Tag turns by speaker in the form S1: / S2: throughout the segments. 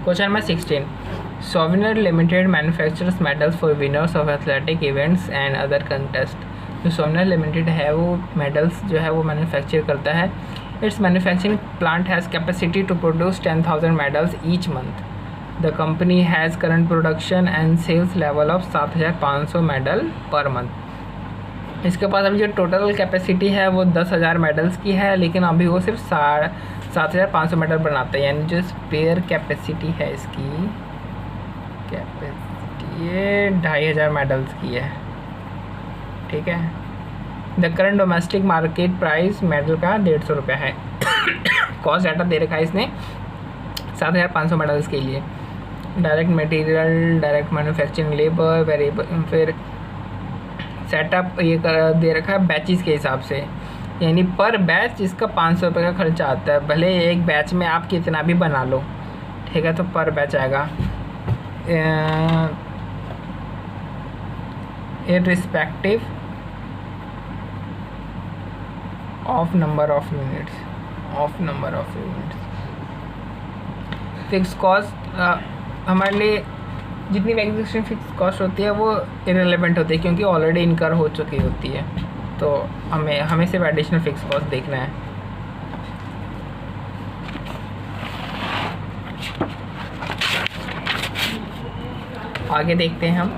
S1: Question number 16, souvenir limited manufactures medals for winners of athletic events and other contest. जो souvenir limited है वो medals जो है वो मैन्युफैक्चर करता है। Its manufacturing plant has capacity to produce 10,000 medals each month. The company has current production and sales level of 7,500 medal per month. इसके पास अभी जो टोटल कैपेसिटी है वो 10,000 मेडल्स की है, लेकिन अभी वो सिर्फ 7,500 मेडल बनाता है। यानी जो स्पेयर कैपेसिटी है इसकी कैपेसिटी ये 2,500 मेडल्स की है। ठीक है। The current domestic market price medal का 150 रुपये है। कॉस्ट डाटा दे रखा है इसने 7,500 मेडल्स के लिए। Direct material, direct manufacturing labour, variable, फिर सेटअप ये दे रखा है बैचेस के हिसाब से, यानी पर बैच इसका 500 रुपये का खर्चा आता है। भले एक बैच में आप कितना भी बना लो, ठीक है, तो पर बैच आएगा। Irrespective of number of units. Fix cost हमारे लिए जितनी भी एग्जीक्यूशन फिक्स कॉस्ट होती है वो इररिलेवेंट होती है, क्योंकि ऑलरेडी इनकर हो चुकी होती है। तो हमें सिर्फ एडिशनल फिक्स कॉस्ट देखना है। आगे देखते हैं हम।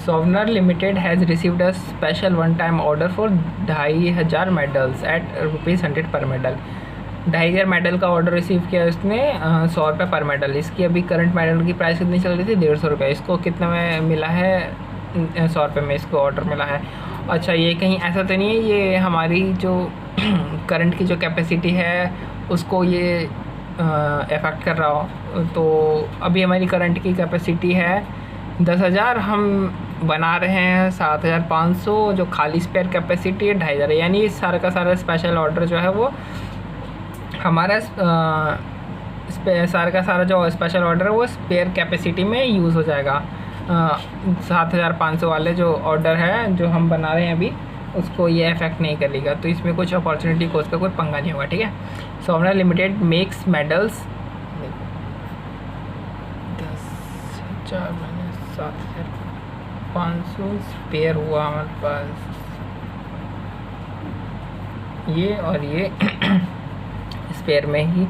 S1: Souvenir limited has received a special one time order for 2,500 medals at ₹100 पर मेडल। 2,500 मेडल का ऑर्डर रिसीव किया उसने 100 रुपये पर मेडल। इसकी अभी करंट मेडल की प्राइस कितनी चल रही थी? 150 रुपये। इसको कितने में मिला है? 100 रुपये में इसको ऑर्डर मिला है। अच्छा, ये कहीं ऐसा तो नहीं है ये हमारी जो करंट की जो कैपेसिटी है उसको ये अफेक्ट कर रहा हो? तो अभी हमारी करंट की कैपेसिटी है 10,000, हम बना रहे हैं 7,500, जो खाली स्पेयर कैपेसिटी है 2,500। यानी सारा का सारा स्पेशल ऑर्डर जो है वो हमारा सारा का सारा जो स्पेशल ऑर्डर है वो स्पेयर कैपेसिटी में यूज़ हो जाएगा। 7,500 वाले जो ऑर्डर है जो हम बना रहे हैं अभी उसको ये इफेक्ट नहीं करेगा। तो इसमें कुछ अपॉर्चुनिटी कॉस्ट का कोई पंगा नहीं होगा। ठीक है। Souvenir limited makes medals 10,000 - 7,500 spare हुआ हमारे पास ये, और ये स्पेयर में ही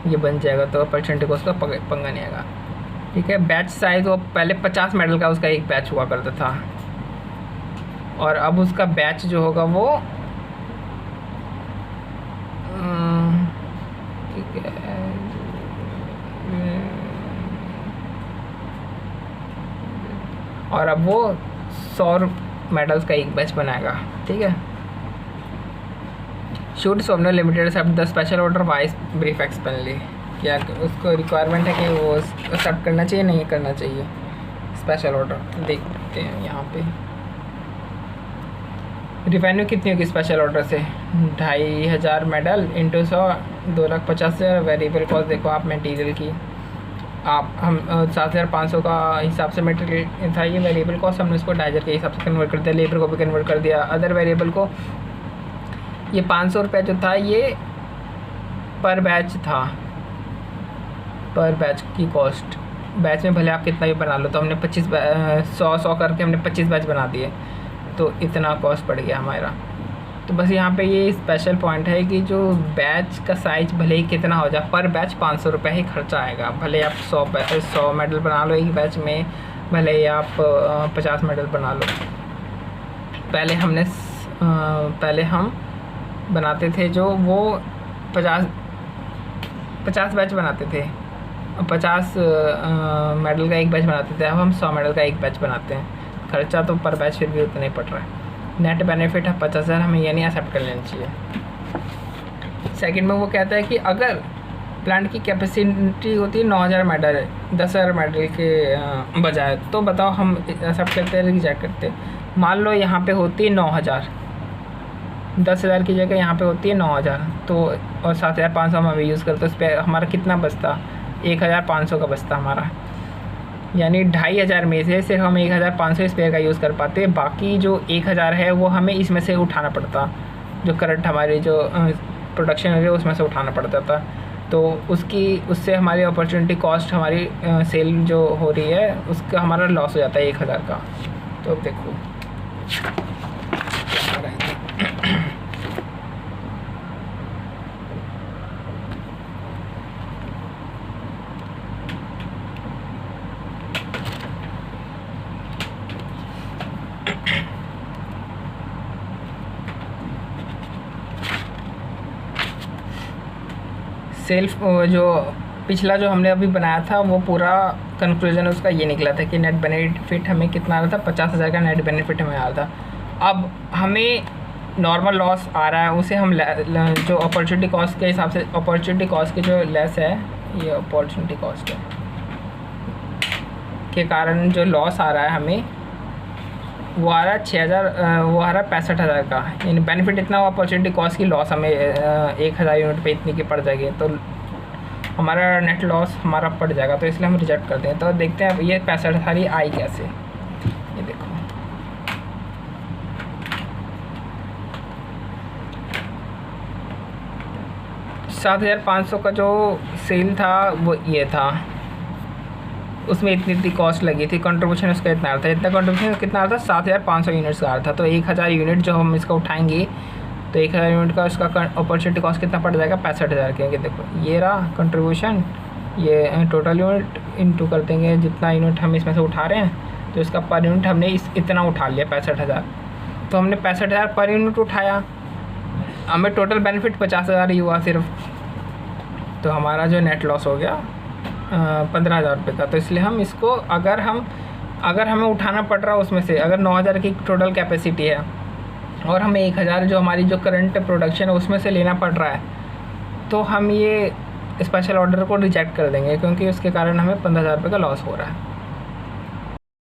S1: ये बन जाएगा, तो अपॉर्चुनिटी कॉस्ट का पंगा नहीं आएगा। ठीक है। बैच साइज़ वो पहले 50 मेडल का उसका एक बैच हुआ करता था, और अब उसका बैच जो होगा वो ठीक है और अब वो 100 मेडल्स का एक बैच बनाएगा। ठीक है। Should souvenir limited except the special order wise brief explainly. क्या उसको रिक्वायरमेंट है कि वो एक्सेप्ट करना चाहिए, नहीं करना चाहिए स्पेशल ऑर्डर? देखते हैं यहाँ पे। रिवेन्यू कितनी होगी स्पेशल ऑर्डर से? 2,500 मेडल इंटू 100 2,50,000। वेरिएबल कॉस्ट देखो आप मटेरियल की, हम 7,500 का हिसाब से मटेरियल था ये वेरिएबल कॉस्ट, हमने इसको 2,500 के हिसाब से कन्वर्ट कर दिया। लेबर को भी कन्वर्ट कर दिया। अदर वेरिएबल को ये 500 रुपये जो था ये पर बैच था, पर बैच की कॉस्ट। बैच में भले आप कितना भी बना लो, तो हमने 100 करके हमने 25 बैच बना दिए, तो इतना कॉस्ट पड़ गया हमारा। तो बस यहाँ पे ये स्पेशल पॉइंट है कि जो बैच का साइज भले ही कितना हो जाए, पर बैच 500 रुपये ही खर्चा आएगा। भले आप 100 मेडल बना लो एक बैच में, भले ही आप 50 मेडल बना लो। पहले हम बनाते थे जो वो 50 बैच बनाते थे, 50 मेडल का एक बैच बनाते थे। अब हम 100 मेडल का एक बैच बनाते हैं। खर्चा तो पर बैच फिर भी उतना ही पड़ रहा है। नेट बेनिफिट है 50,000, हमें ये नहीं एक्सेप्ट कर लेना चाहिए। सेकंड में वो कहता है कि अगर प्लांट की कैपेसिटी होती है 9,000 मेडल 10,000 मेडल के बजाय, तो बताओ हम एक्सेप्ट करते हैं रिजेक्ट करते? मान लो यहाँ पे होती है 9,000, 10,000 की जगह यहाँ पे होती है 9,000, तो और 7,500 हम अभी यूज़ करते हैं। उस पर हमारा कितना बचता? 1,500 का बचता हमारा। यानी 2,500 में से सिर्फ हम 1,500 स्पेयर का यूज़ कर पाते, बाकी जो 1,000 है वो हमें इसमें से उठाना पड़ता, जो करंट हमारी जो प्रोडक्शन है उसमें से उठाना पड़ता था। तो उससे हमारी अपॉर्चुनिटी कॉस्ट, हमारी सेल जो हो रही है उसका हमारा लॉस हो जाता है 1000 का। तो अब देखो सेल्फ जो पिछला जो हमने अभी बनाया था वो पूरा कंक्लूजन उसका ये निकला था कि नेट बेनिफिट हमें कितना आ रहा था, 50,000 का नेट बेनिफिट हमें आ रहा था। अब हमें नॉर्मल लॉस आ रहा है, उसे हम जो अपॉर्चुनिटी कॉस्ट के हिसाब से, अपॉर्चुनिटी कॉस्ट की जो लेस है, ये अपॉर्चुनिटी कॉस्ट है के कारण जो लॉस आ रहा है हमें वो आ रहा है 6000, वो आ रहा है 65,000 का। यानी बेनिफिट इतना, अपॉर्चुनिटी कॉस्ट की लॉस हमें 1000 यूनिट पे इतनी की पड़ जाएगी, तो हमारा नेट लॉस हमारा पड़ जाएगा। तो इसलिए हम रिजेक्ट करते हैं। तो देखते हैं अब ये 65,000 आई कैसे। ये देखो 7500 का जो सेल था वो ये था, उसमें इतनी कॉस्ट लगी थी, कंट्रीब्यूशन उसका इतना था, इतना कंट्रीब्यूशन कितना था 7500 यूनिट्स का था। तो 1000 यूनिट जो हम इसका उठाएंगे तो 1000 यूनिट का उसका अपॉर्चुनिटी कॉस्ट कितना पड़ जाएगा 65,000 के। देखो ये रहा कंट्रीब्यूशन, ये टोटल यूनिट इंटू कर देंगे जितना यूनिट हम इसमें से उठा रहे हैं, तो इसका पर यूनिट हमने इतना उठा लिया 65,000। तो हमने 65,000 पर यूनिट उठाया, हमें टोटल बेनिफिट 50,000 ही हुआ सिर्फ। तो हमारा जो नेट लॉस हो गया 15,000 रुपये का। तो इसलिए हम इसको अगर हमें उठाना पड़ रहा है उसमें से, अगर 9,000 की टोटल कैपेसिटी है और हमें 1,000 जो हमारी जो करंट प्रोडक्शन है उसमें से लेना पड़ रहा है, तो हम ये स्पेशल ऑर्डर को रिजेक्ट कर देंगे, क्योंकि उसके कारण हमें 15,000 रुपये का लॉस हो रहा है।